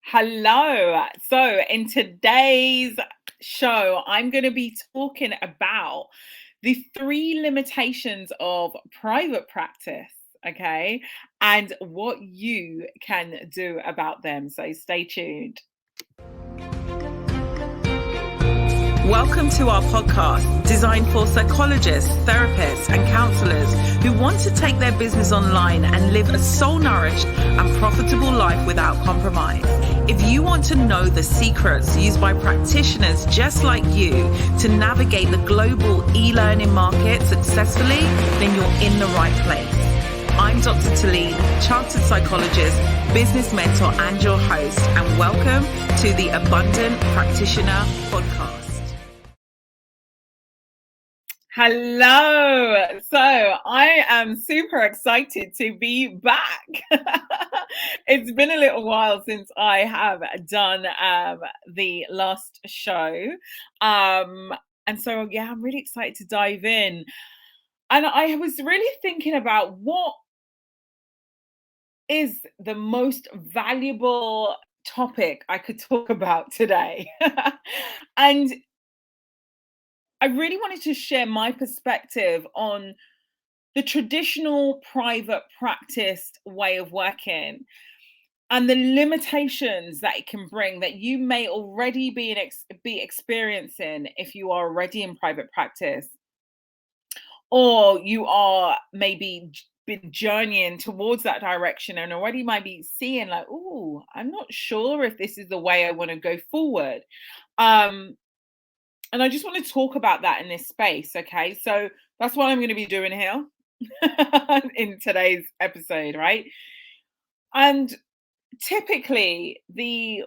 Hello. So, in today's show, I'm going to be talking about the three limitations of private practice, okay, and what you can do about them. So, stay tuned. Welcome to our podcast, designed for psychologists, therapists, and counselors who want to take their business online and live a soul-nourished and profitable life without compromise. If you want to know the secrets used by practitioners just like you to navigate the global e-learning market successfully, then you're in the right place. I'm Dr. Talib, chartered psychologist, business mentor, and your host, and welcome to the Abundant Practitioner podcast. Hello. So I am super excited to be back. It's been a little while since I have done the last show. And so, yeah, I'm really excited to dive in. And I was really thinking about what is the most valuable topic I could talk about today. And I really wanted to share my perspective on the traditional private practice way of working and the limitations that it can bring that you may already be experiencing if you are already in private practice, or you are maybe been journeying towards that direction and already might be seeing like, oh, I'm not sure if this is the way I want to go forward. um and I just want to talk about that in this space. Okay, so that's what I'm going to be doing here in today's episode, right? And typically, the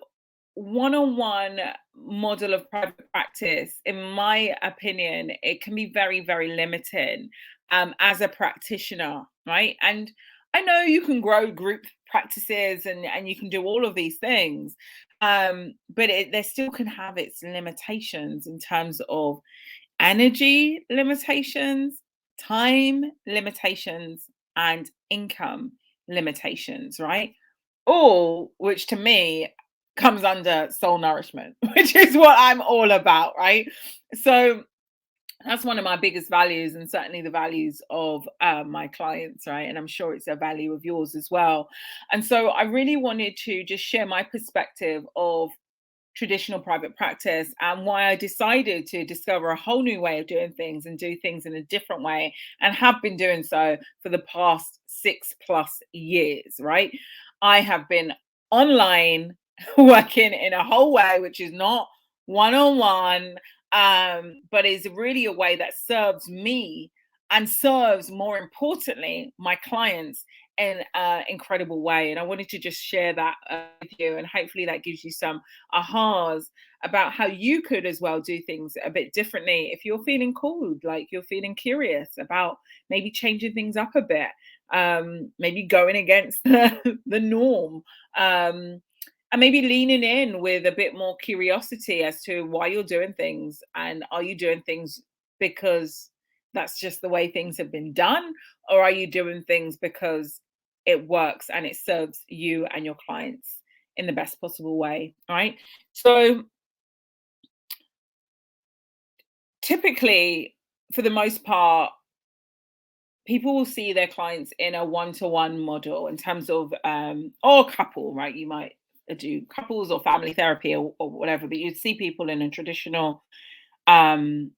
one-on-one model of private practice, in my opinion, it can be very, very limiting as a practitioner, right? And I know you can grow group practices and you can do all of these things, but there still can have its limitations in terms of energy limitations, time limitations, and income limitations, right? All which to me comes under soul nourishment, which is what I'm all about, right? So that's one of my biggest values, and certainly the values of my clients, right? And I'm sure it's a value of yours as well. And so I really wanted to just share my perspective of traditional private practice and why I decided to discover a whole new way of doing things and do things in a different way, and have been doing so for the past 6+ years, right? I have been online working in a whole way which is not one-on-one, but is really a way that serves me and serves, more importantly, my clients in an incredible way. And I wanted to just share that with you, and hopefully that gives you some ahas about how you could as well do things a bit differently if you're feeling called, like you're feeling curious about maybe changing things up a bit, maybe going against the norm, and maybe leaning in with a bit more curiosity as to why you're doing things, and are you doing things because that's just the way things have been done, or are you doing things because it works and it serves you and your clients in the best possible way, right? So typically, for the most part, people will see their clients in a one-to-one model in terms of or couple, right? You might do couples or family therapy, or whatever, but you'd see people in a traditional um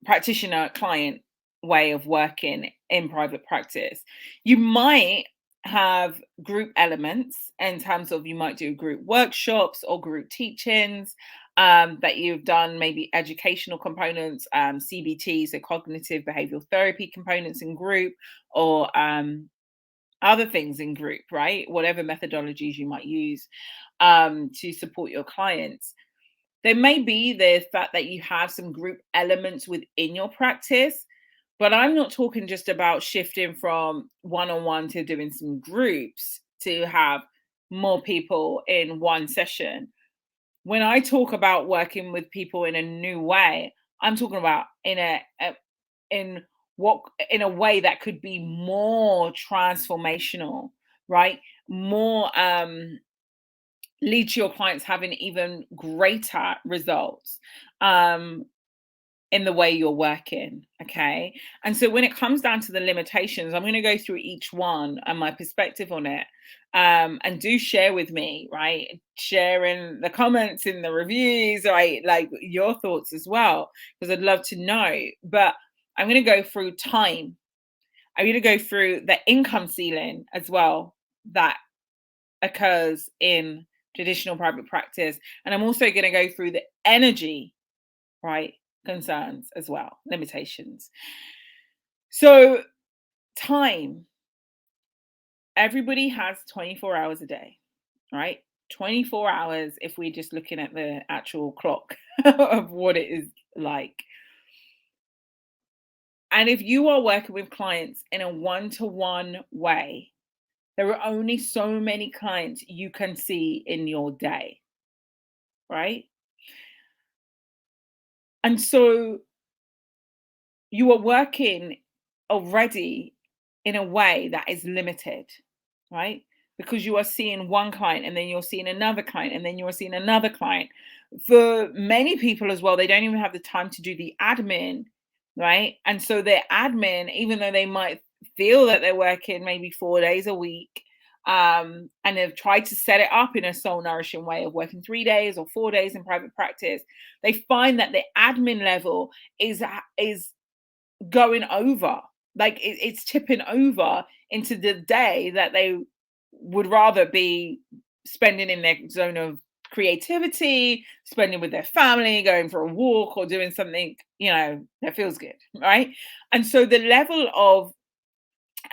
practitioner client way of working in private practice. You might have group elements in terms of, you might do group workshops or group teachings, that you've done, maybe educational components, CBT, so cognitive behavioral therapy components in group, or other things in group, right? Whatever methodologies you might use to support your clients. There may be the fact that you have some group elements within your practice, but I'm not talking just about shifting from one-on-one to doing some groups to have more people in one session. When I talk about working with people in a new way, I'm talking about in what in a way that could be more transformational, right? More lead to your clients having even greater results. Um, in the way you're working. Okay. And so when it comes down to the limitations, I'm going to go through each one and my perspective on it. And do share with me, right? Share in the comments, in the reviews, right? Like your thoughts as well, because I'd love to know. But I'm going to go through time. I'm going to go through the income ceiling as well that occurs in traditional private practice. And I'm also going to go through the energy, right? Concerns as well, limitations. So, time. Everybody has 24 hours a day, right? 24 hours if we're just looking at the actual clock of what it is like. And if you are working with clients in a one to one way, there are only so many clients you can see in your day, right? And so you are working already in a way that is limited, right? Because you are seeing one client and then you're seeing another client and then you're seeing another client. For many people as well, they don't even have the time to do the admin, right? And so their admin, even though they might feel that they're working maybe 4 days a week, and have tried to set it up in a soul nourishing way of working 3 days or 4 days in private practice, they find that the admin level is going over. Like it's tipping over into the day that they would rather be spending in their zone of creativity, spending with their family, going for a walk, or doing something, that feels good, right? And so the level of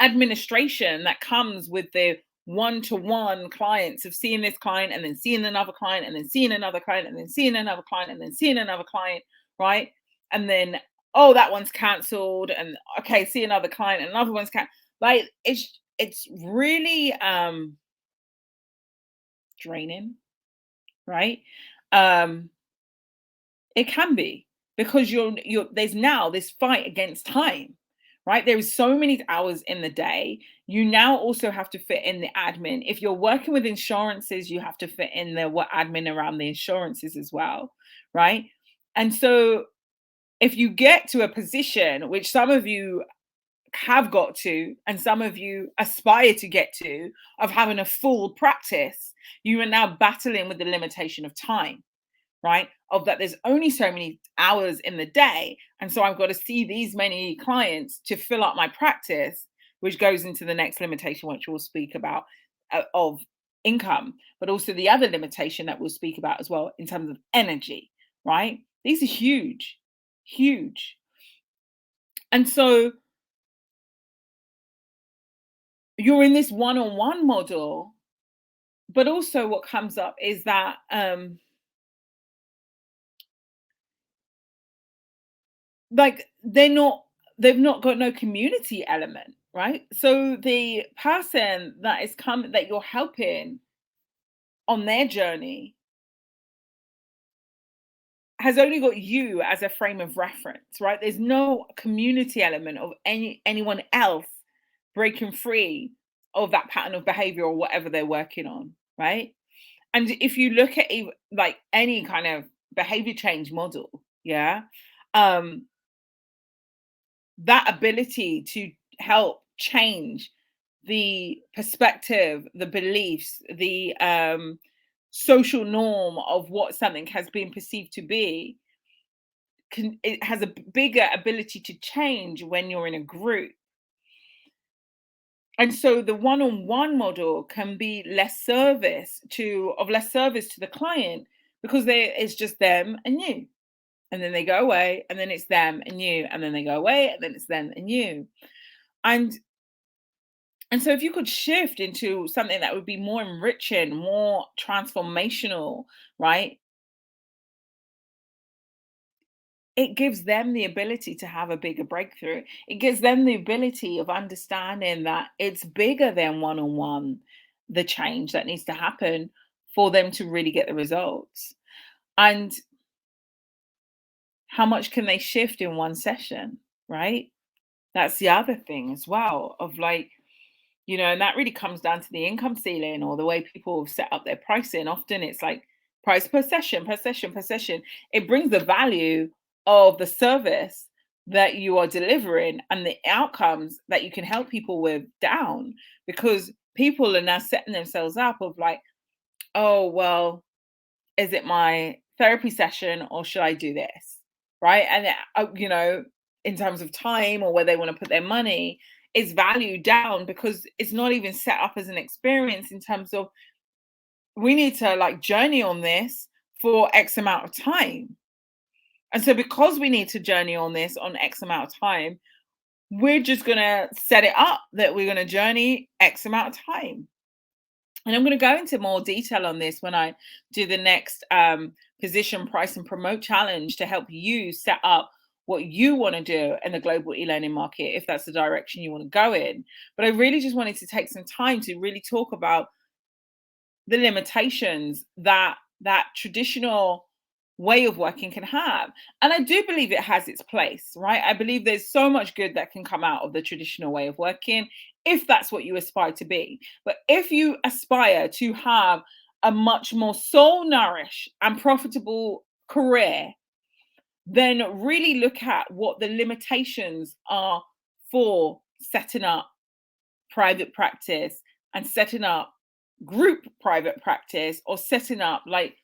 administration that comes with the one-to-one clients of seeing this client and then seeing another client and then seeing another client and then seeing another client and then seeing another client, right? And then, oh, that one's cancelled, and okay, see another client and another one's cancelled. Like it's really draining, right? um it can be, because you're there's now this fight against time, right? There is so many hours in the day. You now also have to fit in the admin. If you're working with insurances, you have to fit in the what admin around the insurances as well, right? And so if you get to a position, which some of you have got to and some of you aspire to get to, of having a full practice, you are now battling with the limitation of time, right? Of that, there's only so many hours in the day. And so I've got to see these many clients to fill up my practice, which goes into the next limitation, which we'll speak about, of income, but also the other limitation that we'll speak about as well in terms of energy, right? These are huge, huge. And so you're in this one on one model, but also what comes up is that like they've not got no community element, right? So the person that is coming, that you're helping on their journey, has only got you as a frame of reference, right? There's no community element of anyone else breaking free of that pattern of behavior or whatever they're working on, right? And if you look at like any kind of behavior change model, yeah, um that ability to help change the perspective, the beliefs, the social norm of what something has been perceived to be, it has a bigger ability to change when you're in a group. And so the one-on-one model can be less service to the client, because it's just them and you. And then they go away, and then it's them and you, and then they go away, and then it's them and you. And And so if you could shift into something that would be more enriching, more transformational, right? It gives them the ability to have a bigger breakthrough. It gives them the ability of understanding that it's bigger than one on one, the change that needs to happen for them to really get the results. And how much can they shift in one session, right? That's the other thing as well, of like, And that really comes down to the income ceiling or the way people have set up their pricing. Often it's like price per session, per session, per session. It brings the value of the service that you are delivering and the outcomes that you can help people with down, because people are now setting themselves up of like, oh, well, is it my therapy session or should I do this? Right. And, in terms of time or where they want to put their money, is valued down because it's not even set up as an experience in terms of we need to like journey on this for X amount of time. And so, because we need to journey on this on X amount of time, we're just going to set it up that we're going to journey X amount of time. And I'm going to go into more detail on this when I do the next position, price, and promote challenge to help you set up what you want to do in the global e-learning market, if that's the direction you want to go in. But I really just wanted to take some time to really talk about the limitations that that traditional way of working can have. And I do believe it has its place, right? I believe there's so much good that can come out of the traditional way of working if that's what you aspire to be. But if you aspire to have a much more soul nourished and profitable career, then really look at what the limitations are for setting up private practice and setting up group private practice, or setting up like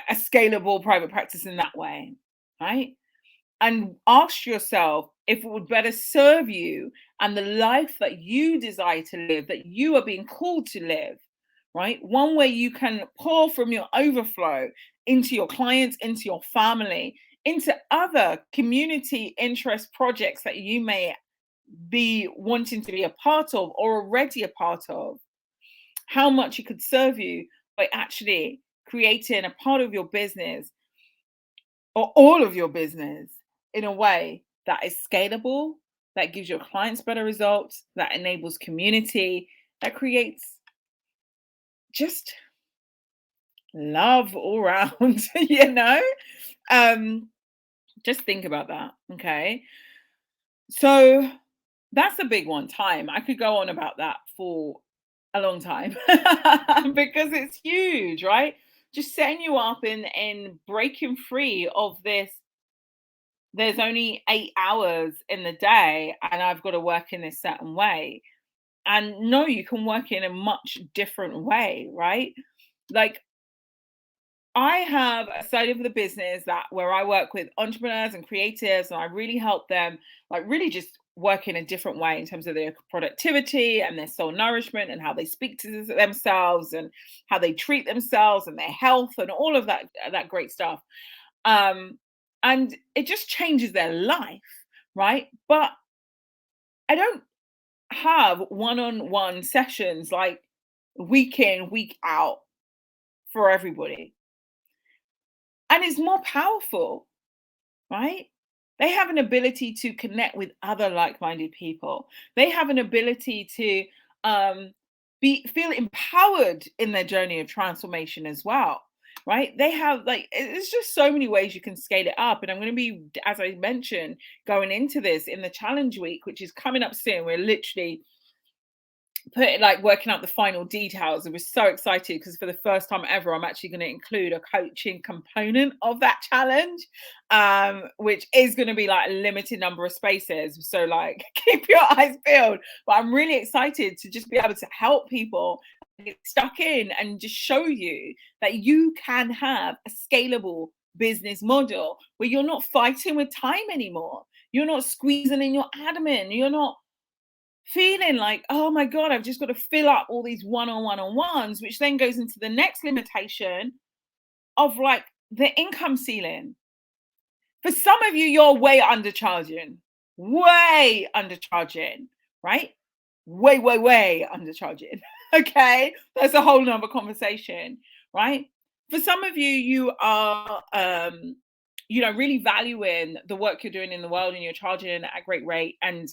a scalable private practice in that way, right? And ask yourself if it would better serve you and the life that you desire to live, that you are being called to live, right? One where you can pour from your overflow into your clients, into your family, into other community interest projects that you may be wanting to be a part of or already a part of. How much it could serve you by actually creating a part of your business or all of your business in a way that is scalable, that gives your clients better results, that enables community, that creates just love all around, you know? Um, just think about that. Okay. So that's a big one, time. I could go on about that for a long time because it's huge, right? Just setting you up in breaking free of this. There's only 8 hours in the day, and I've got to work in this certain way. And no, you can work in a much different way, right? Like, I have a side of the business that where I work with entrepreneurs and creatives, and I really help them, like, really just work in a different way in terms of their productivity and their soul nourishment and how they speak to themselves and how they treat themselves and their health and all of that great stuff. Um, and it just changes their life, right? But I don't have one-on-one sessions like week in, week out for everybody. And it's more powerful, right? They have an ability to connect with other like-minded people. They have an ability to be feel empowered in their journey of transformation as well, right? They have like it's just so many ways you can scale it up. And I'm going to be, as I mentioned, going into this in the challenge week, which is coming up soon. We're literally working out the final details. I was so excited because for the first time ever, I'm actually going to include a coaching component of that challenge, which is going to be like a limited number of spaces. So like keep your eyes peeled. But I'm really excited to just be able to help people get stuck in and just show you that you can have a scalable business model where you're not fighting with time anymore. You're not squeezing in your admin. You're not feeling like, oh my God, I've just got to fill up all these one-on-ones, which then goes into the next limitation of like the income ceiling. For some of you, you're way undercharging, right? Way undercharging. Okay. That's a whole nother conversation, right? For some of you, you are, really valuing the work you're doing in the world and you're charging at a great rate. And,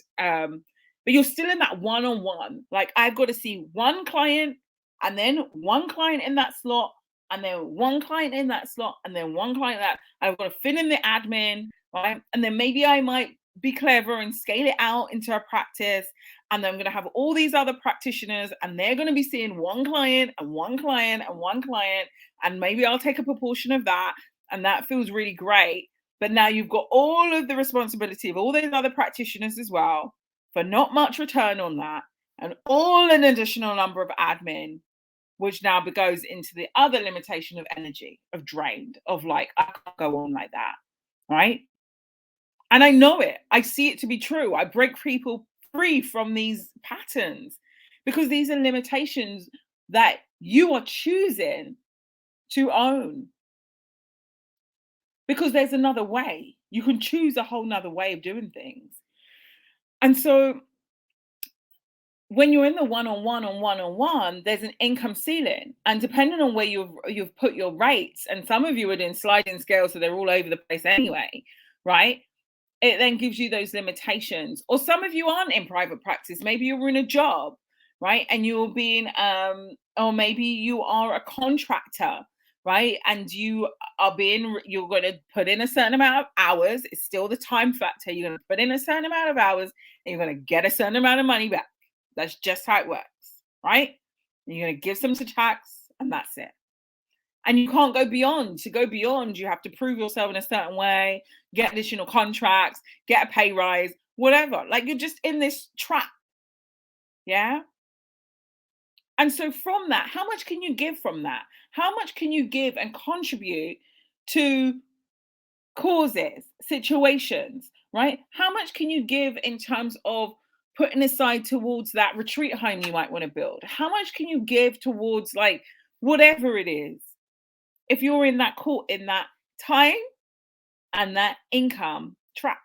but you're still in that one-on-one. Like, I've got to see one client and then one client in that slot and then one client in that slot and then one client that I've got to fill in the admin, right? And then maybe I might be clever and scale it out into a practice. And then I'm going to have all these other practitioners, and they're going to be seeing one client and one client and one client. And maybe I'll take a proportion of that. And that feels really great. But now you've got all of the responsibility of all those other practitioners as well, for not much return on that, and all an additional number of admin, which now goes into the other limitation of energy, of drained, of like, I can't go on like that. Right. And I know it. I see it to be true. I break people free from these patterns because these are limitations that you are choosing to own. Because there's another way. You can choose a whole nother way of doing things. And so when you're in the one-on-one, there's an income ceiling. And depending on where you've put your rates, and some of you are in sliding scales, so they're all over the place anyway, right? It then gives you those limitations. Or some of you aren't in private practice. Maybe you're in a job, right? And you're being, or maybe you are a contractor, right? And you're going to put in a certain amount of hours. It's still the time factor. You're going to put in a certain amount of hours and you're going to get a certain amount of money back. That's just how it works, right? And you're going to give some to tax and that's it. And you can't go beyond. To go beyond, you have to prove yourself in a certain way, get additional contracts, get a pay rise, whatever. Like you're just in this trap. Yeah. And so from that, how much can you give from that? How much can you give and contribute to causes, situations, right? How much can you give in terms of putting aside towards that retreat home you might want to build? How much can you give towards like whatever it is? If you're in that time and that income trap,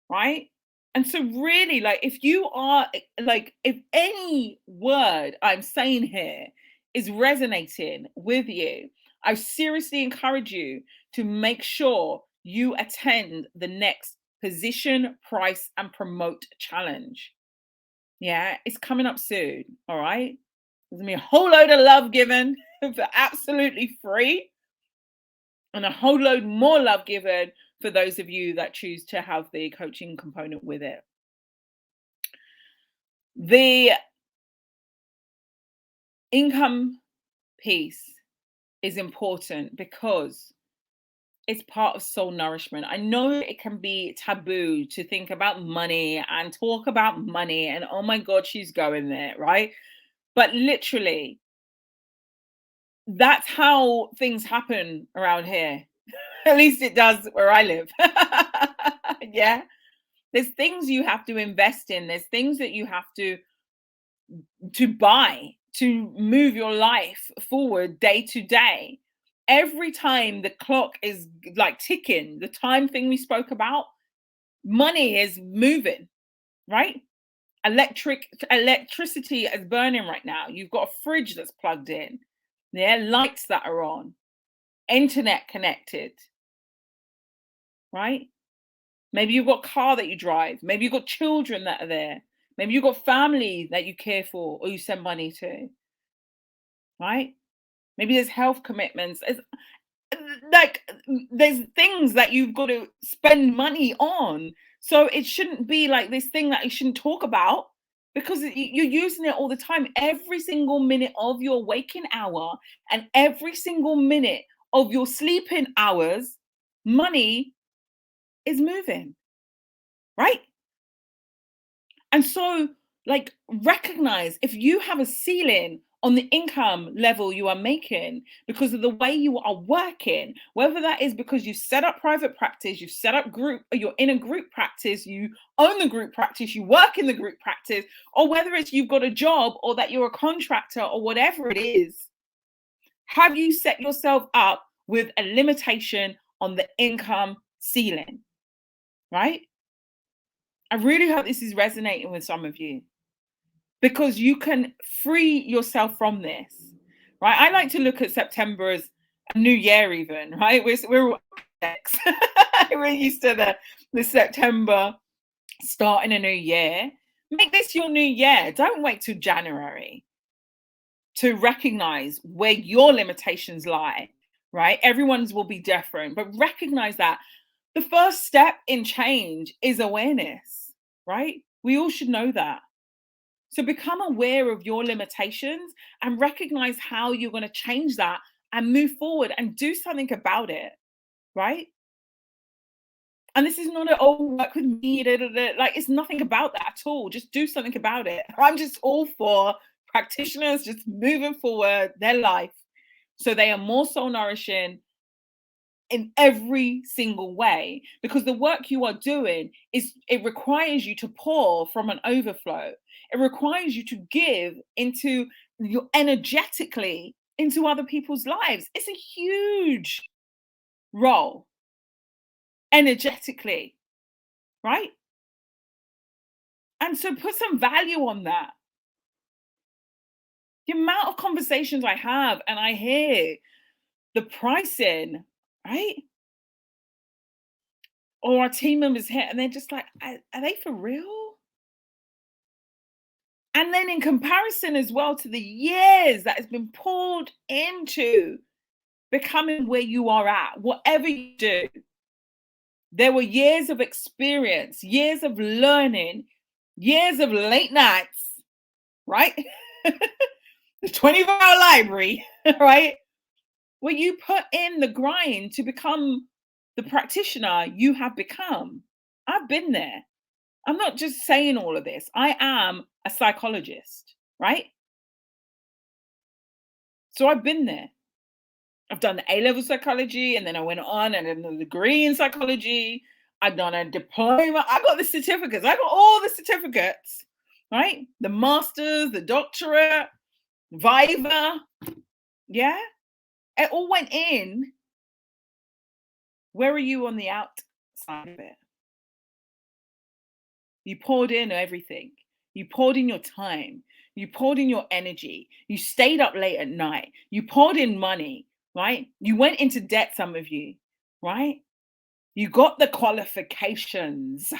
right? And so really, like, if you are like, if any word I'm saying here is resonating with you, I seriously encourage you to make sure you attend the next Position, Price, and Promote challenge. Yeah, it's coming up soon. All right. There's gonna be a whole load of love given for absolutely free, and a whole load more love given for those of you that choose to have the coaching component with it. The income piece is important because it's part of soul nourishment. I know it can be taboo to think about money and talk about money, and oh my God, she's going there, right? But literally, that's how things happen around here. At least it does where I live. Yeah. There's things you have to invest in. There's things that you have to buy to move your life forward day to day. Every time the clock is like ticking, the time thing we spoke about, money is moving, right? Electricity is burning right now. You've got a fridge that's plugged in. Yeah, lights that are on, internet connected, right? Maybe you've got a car that you drive. Maybe you've got children that are there. Maybe you've got family that you care for or you send money to, right? Maybe there's health commitments. It's like there's things that you've got to spend money on. So it shouldn't be like this thing that you shouldn't talk about because you're using it all the time. Every single minute of your waking hour and every single minute of your sleeping hours, money is moving, right? And so, like, recognize if you have a ceiling on the income level you are making because of the way you are working, whether that is because you set up private practice, you set up group, or you're in a group practice, you own the group practice, you work in the group practice, or whether it's you've got a job or that you're a contractor or whatever it is, have you set yourself up with a limitation on the income ceiling, right? I really hope this is resonating with some of you because you can free yourself from this, right? I like to look at September as a new year, even, right? We're we're used to the September starting a new year. Make this your new year. Don't wait till January to recognize where your limitations lie, right? Everyone's will be different, but recognize that The first step in change is awareness, right? We all should know that. So become aware of your limitations and recognize how you're going to change that and move forward and do something about it, right? And this is not an oh, work with me, da, da, da. Like it's nothing about that at all. Just do something about it. I'm just all for practitioners just moving forward their life so they are more soul nourishing in every single way, because the work you are doing is, it requires you to pour from an overflow. It requires you to give into your energetically into other people's lives. It's a huge role energetically, right? And so put some value on that. The amount of conversations I have and I hear the pricing, right? Or our team members here, and they're just like, are they for real? And then in comparison as well to the years that has been poured into becoming where you are at, whatever you do, there were years of experience, years of learning, years of late nights, right? The 24-hour library, right? Where you put in the grind to become the practitioner you have become. I've been there. I'm not just saying all of this. I am a psychologist, right? So I've been there. I've done A-level psychology, and then I went on and did a degree in psychology. I've done a diploma. I got the certificates. I got all the certificates, right? The masters, the doctorate, Viva. Yeah. It all went in. Where are you on the outside of it? You poured in everything. You poured in your time. You poured in your energy. You stayed up late at night. You poured in money, right? You went into debt, some of you, right? You got the qualifications.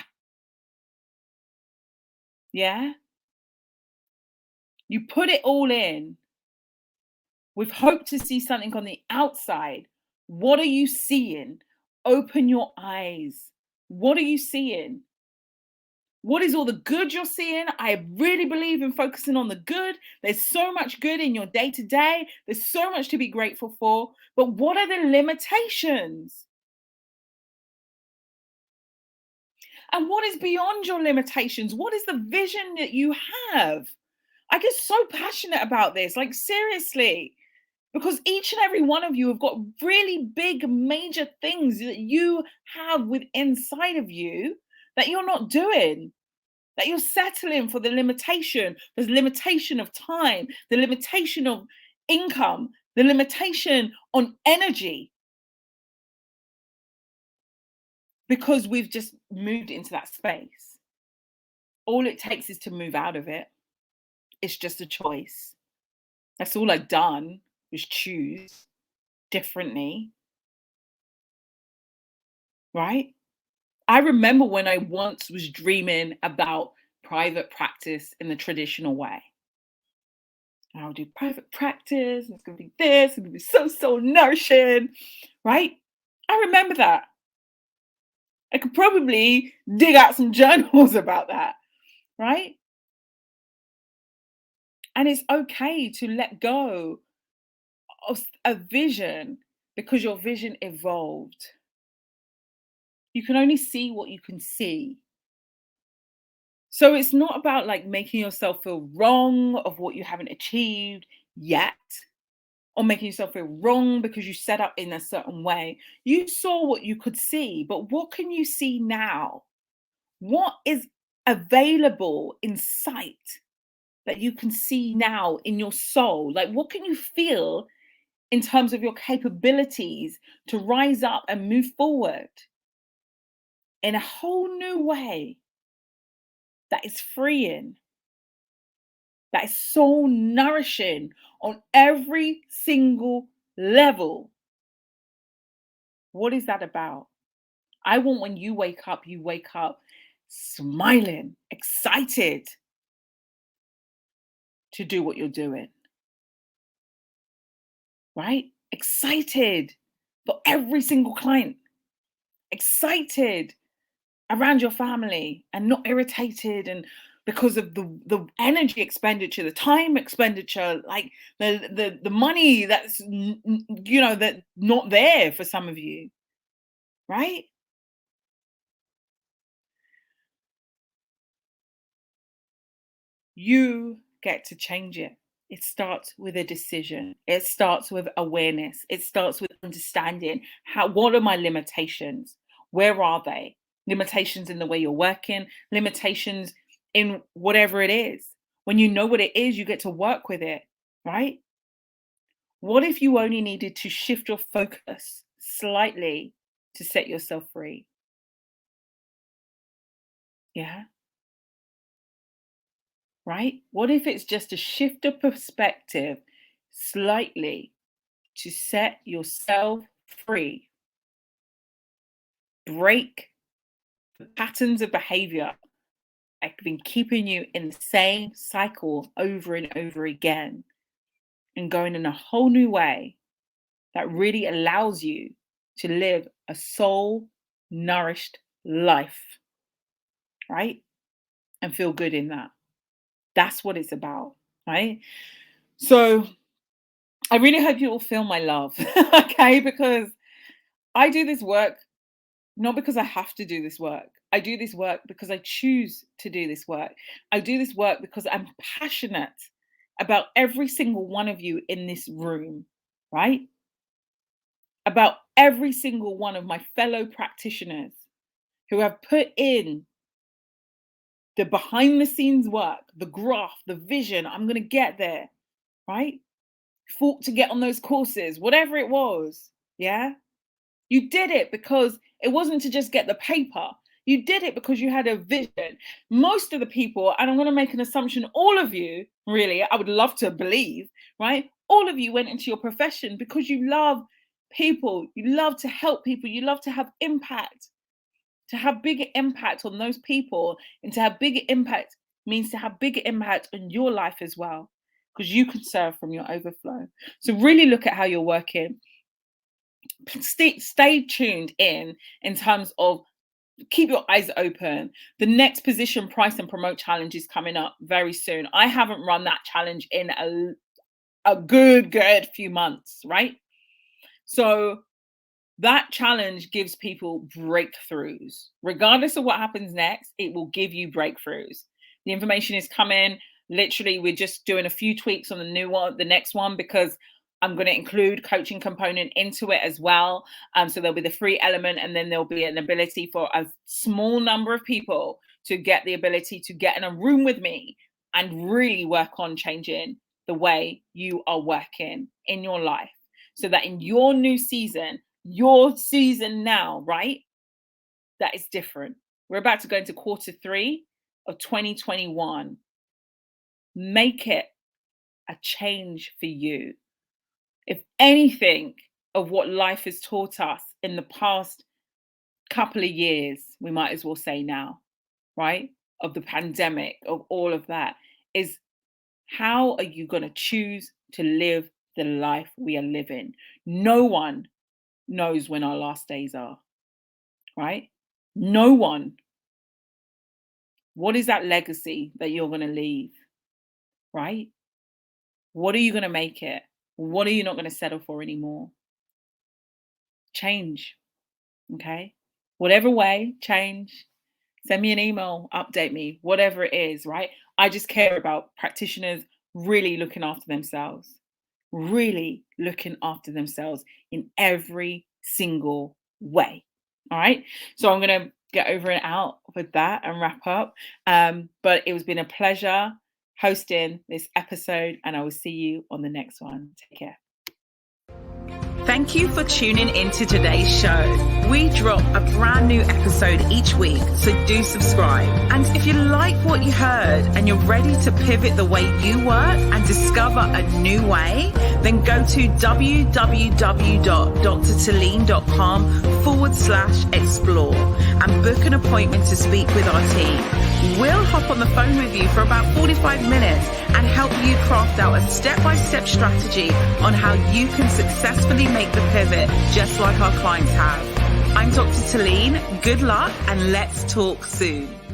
Yeah. You put it all in with hope to see something on the outside. What are you seeing? Open your eyes. What are you seeing? What is all the good you're seeing? I really believe in focusing on the good. There's so much good in your day to day. There's so much to be grateful for. But what are the limitations? And what is beyond your limitations? What is the vision that you have? I get so passionate about this, like seriously, because each and every one of you have got really big, major things that you have with inside of you that you're not doing, that you're settling for the limitation. There's limitation of time, the limitation of income, the limitation on energy, because we've just moved into that space. All it takes is to move out of it. It's just a choice. That's all I've done was choose differently, right? I remember when I once was dreaming about private practice in the traditional way. I'll do private practice, and it's gonna be this, it's gonna be so, so nourishing, right? I remember that. I could probably dig out some journals about that, right? And it's okay to let go of a vision because your vision evolved. You can only see what you can see. So it's not about like making yourself feel wrong of what you haven't achieved yet, or making yourself feel wrong because you set up in a certain way. You saw what you could see, but what can you see now? What is available in sight that you can see now in your soul? Like, what can you feel in terms of your capabilities to rise up and move forward in a whole new way that is freeing, that is soul nourishing on every single level? What is that about? I want when you wake up smiling, excited to do what you're doing, right? Excited for every single client, excited around your family and not irritated and because of the energy expenditure, the time expenditure, like the money that's that not there for some of you, right? You get to change it. It starts with a decision. It starts with awareness. It starts with understanding what are my limitations? Where are they? Limitations in the way you're working, limitations in whatever it is. When you know what it is, you get to work with it, right? What if you only needed to shift your focus slightly to set yourself free? Yeah. Right? What if it's just a shift of perspective slightly to set yourself free? Break the patterns of behavior that have been keeping you in the same cycle over and over again and going in a whole new way that really allows you to live a soul nourished life, right? And feel good in that. That's what it's about, right? So I really hope you all feel my love, okay? Because I do this work not because I have to do this work. I do this work because I choose to do this work. I do this work because I'm passionate about every single one of you in this room, right? About every single one of my fellow practitioners who have put in the behind the scenes work, the graph, the vision. I'm going to get there, right? Fought to get on those courses, whatever it was. Yeah. You did it because it wasn't to just get the paper. You did it because you had a vision. Most of the people, and I'm going to make an assumption, all of you, really, I would love to believe, right? All of you went into your profession because you love people. You love to help people. You love to have impact. To have bigger impact on those people, and to have bigger impact means to have bigger impact on your life as well, because you can serve from your overflow. So really look at how you're working. Stay tuned in terms of keep your eyes open. The next position price and promote challenge is coming up very soon. I haven't run that challenge in a good few months, right? So that challenge gives people breakthroughs. Regardless of what happens next, it will give you breakthroughs. The information is coming. Literally, we're just doing a few tweaks on the new one, the next one, because I'm going to include coaching component into it as well. So there'll be the free element, and then there'll be an ability for a small number of people to get the ability to get in a room with me and really work on changing the way you are working in your life, so that in your new season, your season now, right? That is different. We're about to go into quarter 3 of 2021. Make it a change for you. If anything of what life has taught us in the past couple of years, we might as well say now, right? Of the pandemic, of all of that, is how are you going to choose to live the life we are living? No one knows when our last days are, right? No one. What is that legacy that you're going to leave, right? What are you going to make it? What are you not going to settle for anymore? Change, okay? Whatever way, change. Send me an email, update me, whatever it is, right? I just care about practitioners really looking after themselves, really looking after themselves in every single way. All right. So I'm going to get over and out with that and wrap up. But it has been a pleasure hosting this episode, and I will see you on the next one. Take care. Thank you for tuning into today's show. We drop a brand new episode each week, so do subscribe. And if you like what you heard and you're ready to pivot the way you work and discover a new way, then go to www.drtalene.com/explore and book an appointment to speak with our team. We'll hop on the phone with you for about 45 minutes and help you craft out a step-by-step strategy on how you can successfully make the pivot just like our clients have. I'm Dr. Talene. Good luck and let's talk soon.